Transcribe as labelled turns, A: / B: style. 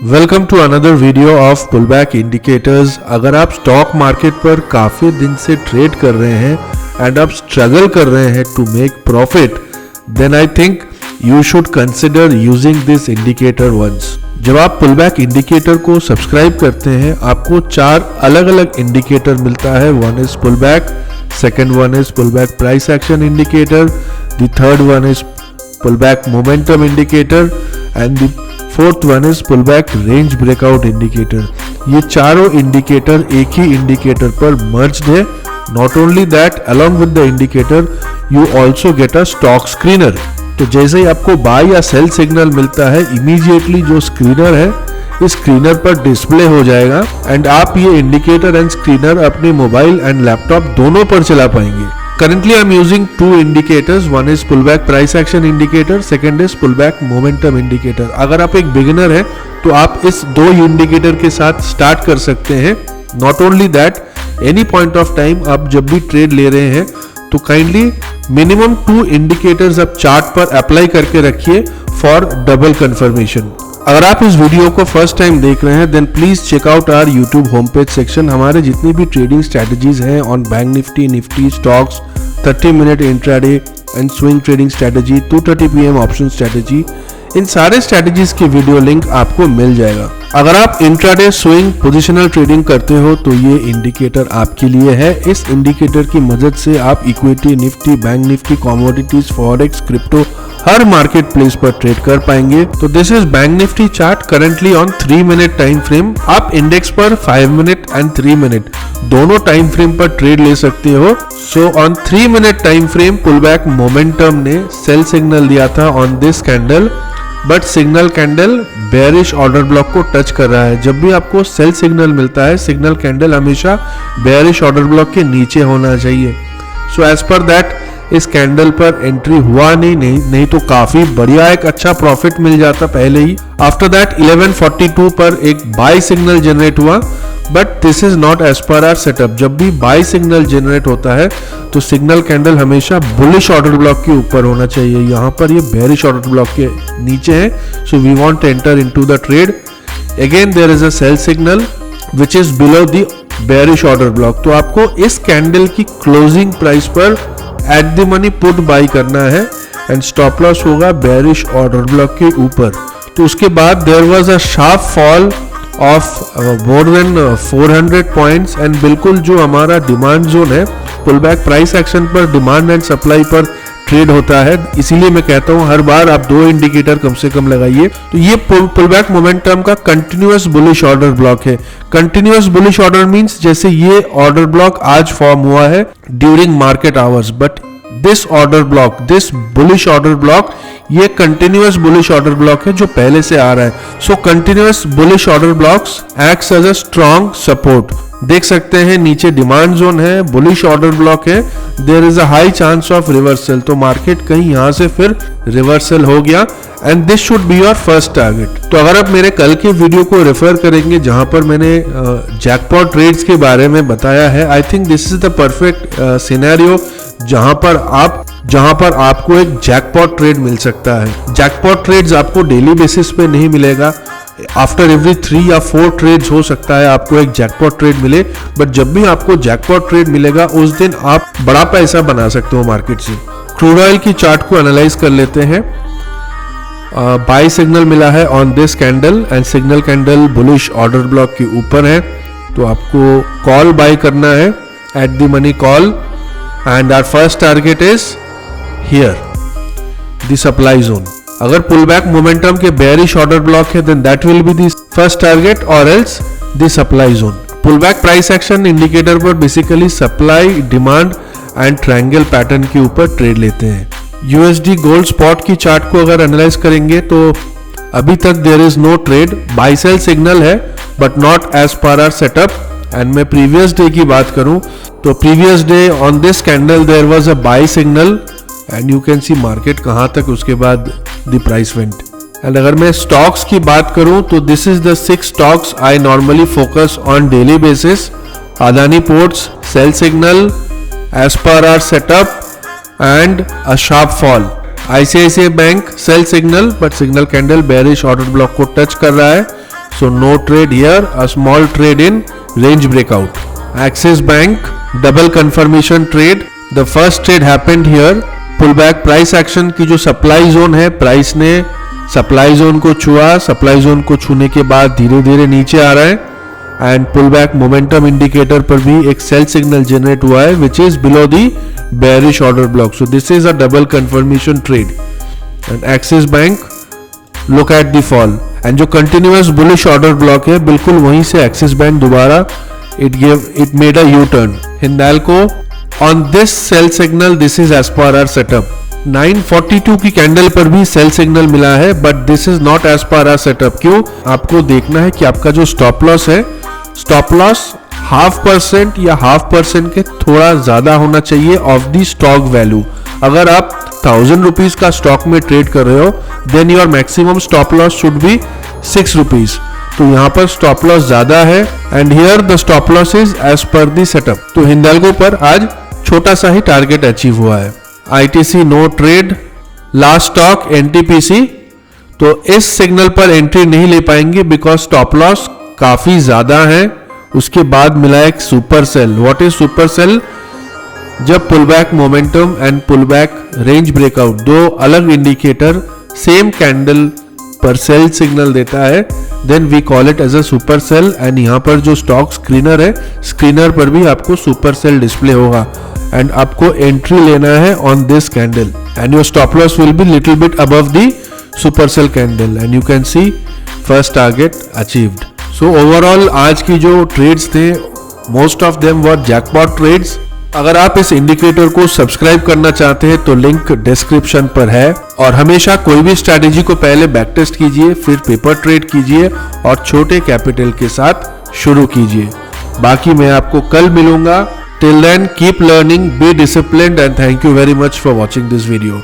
A: Welcome to another video of pullback indicators. अगर आप stock market पर काफ़ी दिन से ट्रेड कर रहे हैं एंड आप स्ट्रगल कर रहे हैं to make profit, then I think you should consider using this indicator once. जब आप पुलबैक इंडिकेटर को सब्सक्राइब करते हैं आपको 4 अलग अलग इंडिकेटर मिलता है। One is pullback, second one is pullback price action indicator, the third one is pullback momentum indicator and the fourth one is pullback range breakout indicator. ये चारों इंडिकेटर एक ही इंडिकेटर पर मर्ज्ड है। Not only that, along with the indicator you also get a stock screener. तो जैसे ही आपको bye या cell signal मिलता है, इमीडिएटली जो स्क्रीनर है इस स्क्रीनर पर डिस्प्ले हो जाएगा एंड आप ये इंडिकेटर एंड स्क्रीनर अपने मोबाइल एंड लैपटॉप दोनों पर चला पाएंगे। Currently I'm using 2 indicators. One is pullback price action indicator, second is pullback momentum indicator. अगर आप एक बिगिनर हैं तो आप इस 2 इंडिकेटर के साथ स्टार्ट कर सकते हैं। Not only that, any point of time आप जब भी ट्रेड ले रहे हैं तो काइंडली मिनिमम 2 इंडिकेटर्स आप चार्ट पर अप्लाई करके रखिए फॉर डबल कंफर्मेशन। अगर आप इस वीडियो को फर्स्ट टाइम देख रहे हैं then please check out our YouTube home page section. हमारे जितनी भी ट्रेडिंग स्ट्रेटजीज हैं on Bank Nifty stocks, 30 minute intraday and swing trading strategy, 2:30 PM option strategy, इन सारे स्ट्रेटजीज की वीडियो लिंक आपको मिल जाएगा। अगर आप इंट्राडे स्विंग पोजिशनल ट्रेडिंग करते हो तो ये इंडिकेटर आपके लिए है। इस इंडिकेटर की मदद से आप equity, Nifty, Bank Nifty, commodities, forex, crypto हर मार्केट प्लेस पर ट्रेड कर पाएंगे। तो this is Bank Nifty chart currently on 3 minute time frame. आप इंडेक्स पर 5 मिनट एंड 3 मिनट दोनों टाइम फ्रेम पर ट्रेड ले सकते हो। So on 3 minute time frame pullback momentum ने सेल सिग्नल दिया था on this candle, but signal candle bearish order block को टच कर रहा है। जब भी आपको सेल सिग्नल मिलता है, सिग्नल कैंडल हमेशा बेयरिश ऑर्डर ब्लॉक के नीचे होना चाहिए। सो एज पर दैट इस कैंडल पर एंट्री हुआ नहीं तो काफी बढ़िया एक अच्छा प्रॉफिट मिल जाता पहले ही। आफ्टर दैट 1142 पर एक बाय सिग्नल जनरेट हुआ, but this is not as per our setup. जब भी बाय सिग्नल जनरेट होता है तो सिग्नल कैंडल हमेशा बुलिश ऑर्डर ब्लॉक के ऊपर होना चाहिए। यहाँ पर ये बेयरिश ऑर्डर ब्लॉक के नीचे है। So we want to enter into the trade. Again there is a sell signal which is below the bearish order block. तो आपको इस कैंडल की क्लोजिंग प्राइस पर at the money put buy करना है एंड स्टॉप लॉस होगा bearish order block के ऊपर। तो उसके बाद there was a sharp fall of more than 400 points and बिल्कुल जो हमारा डिमांड जोन है, पुलबैक प्राइस एक्शन पर डिमांड एंड सप्लाई पर ट्रेड होता है। इसीलिए मैं कहता हूं हर बार आप 2 इंडिकेटर कम से कम लगाइए। तो ये पुलबैक मोमेंटम का कंटिन्यूअस बुलिश ऑर्डर ब्लॉक है। कंटिन्यूअस बुलिश ऑर्डर मींस जैसे ये ऑर्डर ब्लॉक आज फॉर्म हुआ है during market hours, but this order block, this bullish order block, ये कंटिन्यूअस बुलिश ऑर्डर ब्लॉक है जो पहले से आ रहा है। So continuous bullish order blocks acts as a strong support. देख सकते हैं नीचे डिमांड जोन है, बुलिश ऑर्डर ब्लॉक है, there is a high chance of reversal. तो मार्केट कहीं यहां से फिर रिवर्सल हो गया and this should be your first target. तो अगर आप मेरे कल के वीडियो को रेफर करेंगे जहां पर मैंने जैकपॉट ट्रेड्स के बारे में बताया है, I think this is the perfect scenario जहां पर आपको एक जैकपॉट ट्रेड मिल सकता है। जैकपॉट ट्रेड्स आपको डेली बेसिस पे नहीं मिलेगा। आफ्टर एवरी 3 या 4 ट्रेड्स हो सकता है आपको एक जैकपॉट ट्रेड मिले, बट जब भी आपको जैकपॉट ट्रेड मिलेगा उस दिन आप बड़ा पैसा बना सकते हो मार्केट से। क्रूड ऑयल की चार्ट को एनालाइज कर लेते हैं। बाय सिग्नल मिला है on this candle and signal candle bullish order block के ऊपर है। तो आपको कॉल बाय करना है at the money call and our first target is here the supply zone. अगर पुलबैक मोमेंटम के बेयरिश ऑर्डर ब्लॉक है then that will be the first target और else the supply zone. Pullback price action indicator पर basically supply, demand and triangle pattern के ऊपर trade लेते हैं। USD gold spot की चार्ट को अगर एनालाइज करेंगे तो अभी तक there is no trade. Buy sell signal है but not as per our setup. And मैं प्रीवियस डे की बात करूं तो previous day on this candle there was a buy signal and you can see market कहां तक उसके बाद द प्राइस वेंट। एंड अगर मैं स्टॉक्स की बात करूं तो this is the 6 stocks I normally focus on daily basis. Adani Ports sell signal as per our setup and a sharp fall. ICICI bank sell signal but signal candle bearish order block को touch कर रहा है। so no trade here, a small trade in range breakout. Axis Bank double confirmation trade, the first trade happened here, pullback price action की जो supply zone है, price ने supply zone को छुआ, सप्लाई जोन को छूने के बाद धीरे धीरे नीचे आ रहा है एंड पुलबैक मोमेंटम इंडिकेटर पर भी एक सेल सिग्नल जनरेट हुआ है which is below the bearish order block. So this is a double confirmation trade and Axis bank look at the fall and जो कंटिन्यूअस बुलिश ऑर्डर ब्लॉक है बिल्कुल वहीं से एक्सिस बैंक दोबारा it made a U turn. Hindalco on this sell signal, this is as per our setup. 942 की candle पर भी सेल सिग्नल मिला है but this is not as per our setup. क्यों? आपको देखना है कि आपका जो स्टॉप लॉस है, स्टॉप लॉस 0.5% या 0.5% के थोड़ा ज्यादा होना चाहिए ऑफ दी स्टॉक वैल्यू. अगर आप 1000 रुपीज का स्टॉक में ट्रेड कर रहे हो then your maximum stop loss should be 6 rupees. तो यहाँ पर स्टॉप लॉस ज्यादा है and here the stop loss is as per the setup. तो हिंडाल्को पर आज छोटा सा ही टारगेट अचीव हुआ है. ITC no trade. Last stock NTPC, तो इस सिग्नल पर एंट्री नहीं ले पाएंगे बिकॉज स्टॉप लॉस काफी ज्यादा है. उसके बाद मिला एक super sell. What is super sell? जब pullback momentum and pullback range breakout दो अलग इंडिकेटर सेम कैंडल पर सेल सिग्नल देता है then we call it as a super sell. And यहाँ पर जो स्टॉक स्क्रीनर है, स्क्रीनर पर भी आपको सुपर सेल डिस्प्ले होगा एंड आपको एंट्री लेना है on this candle and your stop loss will be little bit above the super sell candle and you can see first target achieved. So overall आज की जो ट्रेड्स थे most of them were jackpot trades. अगर आप इस indicator को subscribe करना चाहते हैं तो लिंक डिस्क्रिप्शन पर है. और हमेशा कोई भी स्ट्रैटेजी को पहले बैक टेस्ट कीजिए, फिर पेपर ट्रेड कीजिए और छोटे कैपिटल के साथ शुरू कीजिए. बाकी मैं आपको कल मिलूंगा. Till then keep learning, be disciplined and thank you very much for watching this video.